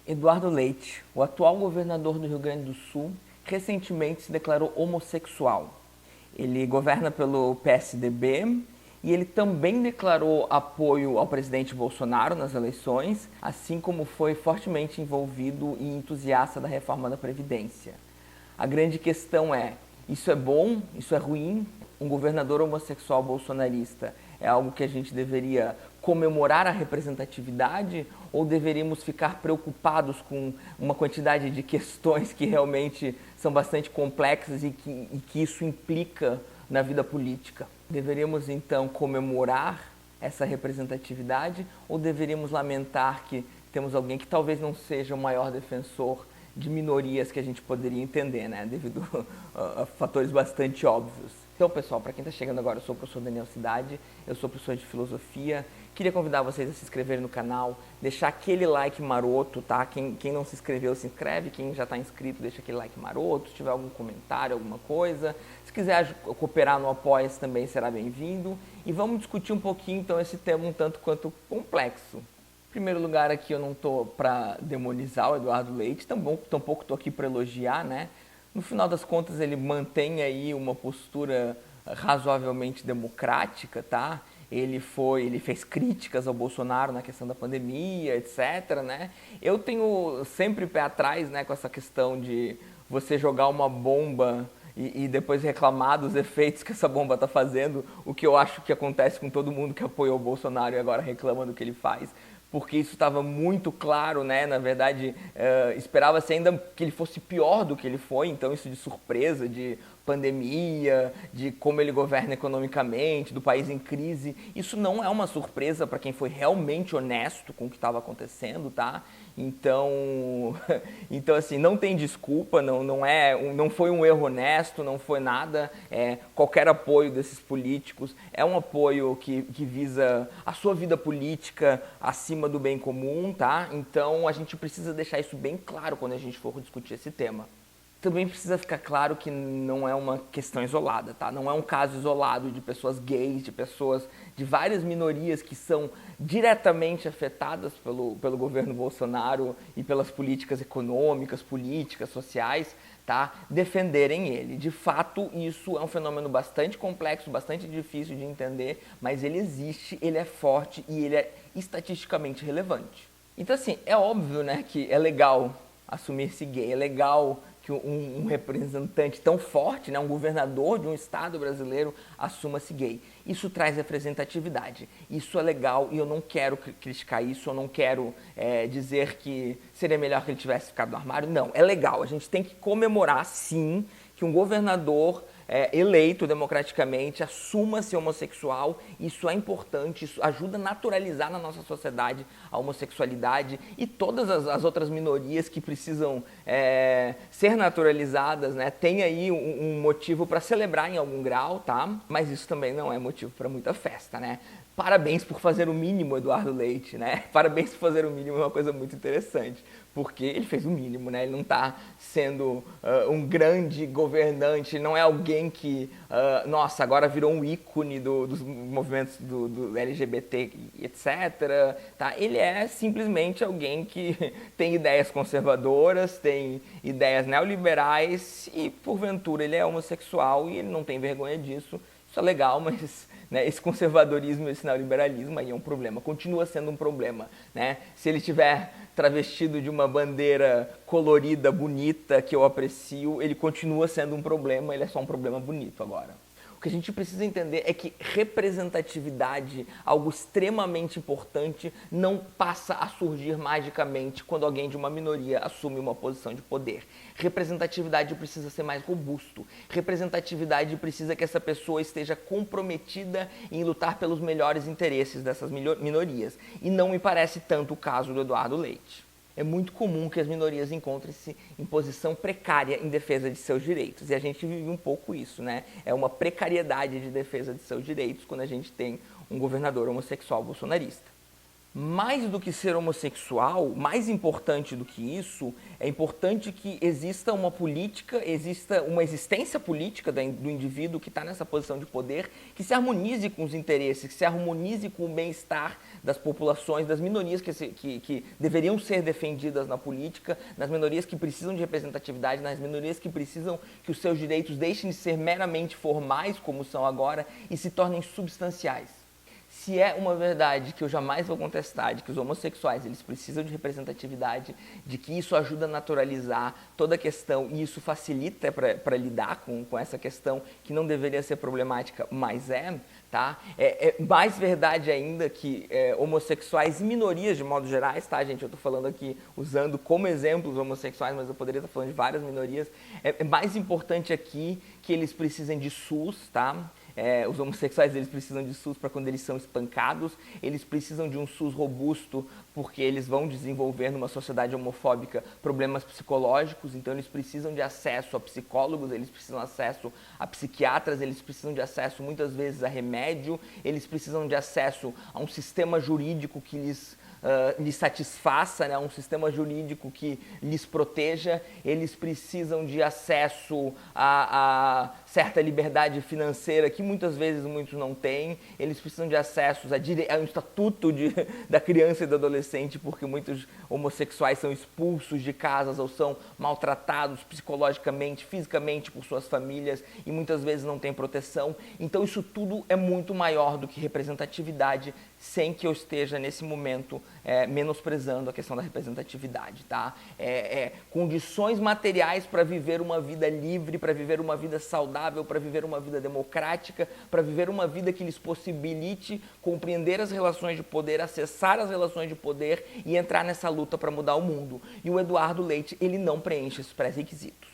Eduardo Leite, o atual governador do Rio Grande do Sul, recentemente se declarou homossexual. Ele governa pelo PSDB e ele também declarou apoio ao presidente Bolsonaro nas eleições, assim como foi fortemente envolvido e entusiasta da reforma da Previdência. A grande questão é, isso é bom? Isso é ruim? Um governador homossexual bolsonarista é algo que a gente deveria comemorar a representatividade ou deveríamos ficar preocupados com uma quantidade de questões que realmente são bastante complexas e que isso implica na vida política? Deveríamos então comemorar essa representatividade ou deveríamos lamentar que temos alguém que talvez não seja o maior defensor de minorias que a gente poderia entender, né? Devido a fatores bastante óbvios. Então, pessoal, para quem está chegando agora, eu sou o professor Daniel Cidade, eu sou professor de filosofia. Queria convidar vocês a se inscreverem no canal, deixar aquele like maroto, tá? Quem não se inscreveu, se inscreve. Quem já está inscrito, deixa aquele like maroto. Se tiver algum comentário, alguma coisa. Se quiser cooperar no Apoia-se também será bem-vindo. E vamos discutir um pouquinho, então, esse tema um tanto quanto complexo. Em primeiro lugar, aqui eu não estou para demonizar o Eduardo Leite, tampouco estou aqui para elogiar, né? No final das contas, ele mantém aí uma postura razoavelmente democrática, tá? Ele fez críticas ao Bolsonaro na questão da pandemia, etc, né? Eu tenho sempre pé atrás, né, com essa questão de você jogar uma bomba e depois reclamar dos efeitos que essa bomba está fazendo, o que eu acho que acontece com todo mundo que apoiou o Bolsonaro e agora reclama do que ele faz. Porque isso estava muito claro, né? Na verdade, esperava-se ainda que ele fosse pior do que ele foi, então isso de surpresa, de pandemia, de como ele governa economicamente, do país em crise, isso não é uma surpresa para quem foi realmente honesto com o que estava acontecendo, tá? Então, assim, não tem desculpa, não foi um erro honesto, não foi nada. Qualquer apoio desses políticos é um apoio que visa a sua vida política acima do bem comum, tá? Então, a gente precisa deixar isso bem claro quando a gente for discutir esse tema. Também precisa ficar claro que não é uma questão isolada, tá? Não é um caso isolado de pessoas gays, de pessoas de várias minorias que são diretamente afetadas pelo governo Bolsonaro e pelas políticas econômicas, políticas, sociais, tá? Defenderem ele. De fato, isso é um fenômeno bastante complexo, bastante difícil de entender, mas ele existe, ele é forte e ele é estatisticamente relevante. Então, assim, é óbvio, né, que é legal assumir-se gay, é legal que um representante tão forte, né, um governador de um estado brasileiro assuma-se gay. Isso traz representatividade, isso é legal e eu não quero criticar isso, eu não quero dizer que seria melhor que ele tivesse ficado no armário. Não, é legal, a gente tem que comemorar sim que um governador eleito democraticamente assuma-se homossexual. Isso é importante, isso ajuda a naturalizar na nossa sociedade a homossexualidade e todas as outras minorias que precisam ser naturalizadas, né? Tem aí um motivo para celebrar em algum grau, tá? Mas isso também não é motivo para muita festa, né? Parabéns por fazer o mínimo, Eduardo Leite, né? Parabéns por fazer o mínimo, é uma coisa muito interessante, porque ele fez o mínimo, né? Ele não está sendo um grande governante, não é alguém que, nossa, agora virou um ícone dos movimentos do LGBT, etc. Tá? Ele é simplesmente alguém que tem ideias conservadoras, tem ideias neoliberais e, porventura, ele é homossexual e ele não tem vergonha disso. Isso é legal, mas né, esse conservadorismo, esse neoliberalismo aí é um problema, continua sendo um problema, né? Se ele estiver travestido de uma bandeira colorida, bonita, que eu aprecio, ele continua sendo um problema, ele é só um problema bonito agora. O que a gente precisa entender é que representatividade, algo extremamente importante, não passa a surgir magicamente quando alguém de uma minoria assume uma posição de poder. Representatividade precisa ser mais robusto. Representatividade precisa que essa pessoa esteja comprometida em lutar pelos melhores interesses dessas minorias. E não me parece tanto o caso do Eduardo Leite. É muito comum que as minorias encontrem-se em posição precária em defesa de seus direitos. E a gente vive um pouco isso, né? É uma precariedade de defesa de seus direitos quando a gente tem um governador homossexual bolsonarista. Mais do que ser homossexual, mais importante do que isso, é importante que exista uma política, exista uma existência política do indivíduo que está nessa posição de poder, que se harmonize com os interesses, que se harmonize com o bem-estar das populações, das minorias que deveriam ser defendidas na política, nas minorias que precisam de representatividade, nas minorias que precisam que os seus direitos deixem de ser meramente formais, como são agora, e se tornem substanciais. Se é uma verdade que eu jamais vou contestar, de que os homossexuais eles precisam de representatividade, de que isso ajuda a naturalizar toda a questão e isso facilita para lidar com essa questão que não deveria ser problemática, mas tá? É mais verdade ainda que homossexuais e minorias de modo gerais, tá, gente? Eu estou falando aqui usando como exemplo os homossexuais, mas eu poderia estar falando de várias minorias. É mais importante aqui que eles precisem de SUS, tá? Os homossexuais eles precisam de SUS para quando eles são espancados, eles precisam de um SUS robusto porque eles vão desenvolver numa sociedade homofóbica problemas psicológicos, então eles precisam de acesso a psicólogos, eles precisam de acesso a psiquiatras, eles precisam de acesso muitas vezes a remédio, eles precisam de acesso a um sistema jurídico que lhes satisfaça, né, um sistema jurídico que lhes proteja, eles precisam de acesso a certa liberdade financeira que muitas vezes muitos não têm, eles precisam de acesso a um estatuto da criança e do adolescente, porque muitos homossexuais são expulsos de casas ou são maltratados psicologicamente, fisicamente por suas famílias e muitas vezes não têm proteção. Então isso tudo é muito maior do que representatividade, sem que eu esteja nesse momento menosprezando a questão da representatividade, tá? Condições materiais para viver uma vida livre, para viver uma vida saudável, para viver uma vida democrática, para viver uma vida que lhes possibilite compreender as relações de poder, acessar as relações de poder e entrar nessa luta para mudar o mundo. E o Eduardo Leite, ele não preenche esses pré-requisitos.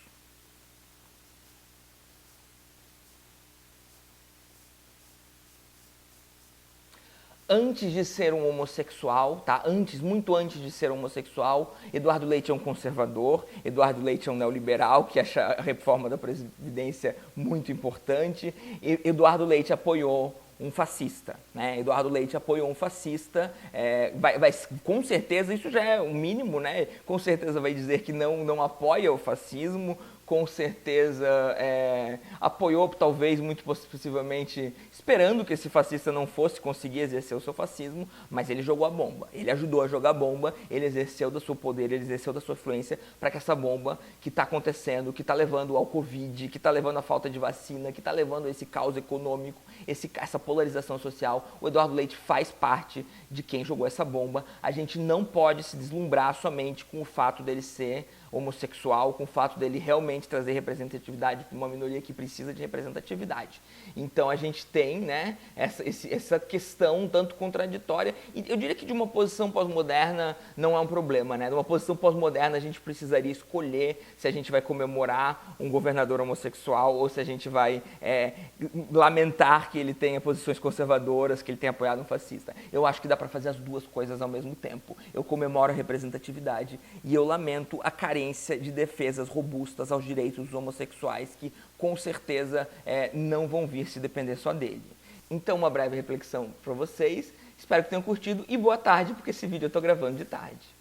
Antes de ser um homossexual, tá? Muito antes de ser homossexual, Eduardo Leite é um conservador, Eduardo Leite é um neoliberal que acha a reforma da Previdência muito importante, Eduardo Leite apoiou um fascista, né? Eduardo Leite apoiou um fascista, com certeza, isso já é o mínimo, né? Com certeza vai dizer que não apoia o fascismo, com certeza apoiou, talvez, muito possivelmente, esperando que esse fascista não fosse conseguir exercer o seu fascismo, mas ele jogou a bomba. Ele ajudou a jogar a bomba, ele exerceu do seu poder, ele exerceu da sua influência para que essa bomba que está acontecendo, que está levando ao Covid, que está levando à falta de vacina, que está levando a esse caos econômico, essa polarização social, o Eduardo Leite faz parte de quem jogou essa bomba. A gente não pode se deslumbrar somente com o fato dele ser homossexual, com o fato dele realmente trazer representatividade para uma minoria que precisa de representatividade. Então a gente tem, né, essa questão um tanto contraditória, e eu diria que de uma posição pós-moderna não é um problema, né? De uma posição pós-moderna a gente precisaria escolher se a gente vai comemorar um governador homossexual ou se a gente vai lamentar que ele tenha posições conservadoras, que ele tenha apoiado um fascista. Eu acho que dá para fazer as duas coisas ao mesmo tempo. Eu comemoro a representatividade e eu lamento a carência de defesas robustas aos direitos dos homossexuais que, com certeza, não vão vir se depender só dele. Então, uma breve reflexão para vocês. Espero que tenham curtido e boa tarde, porque esse vídeo eu estou gravando de tarde.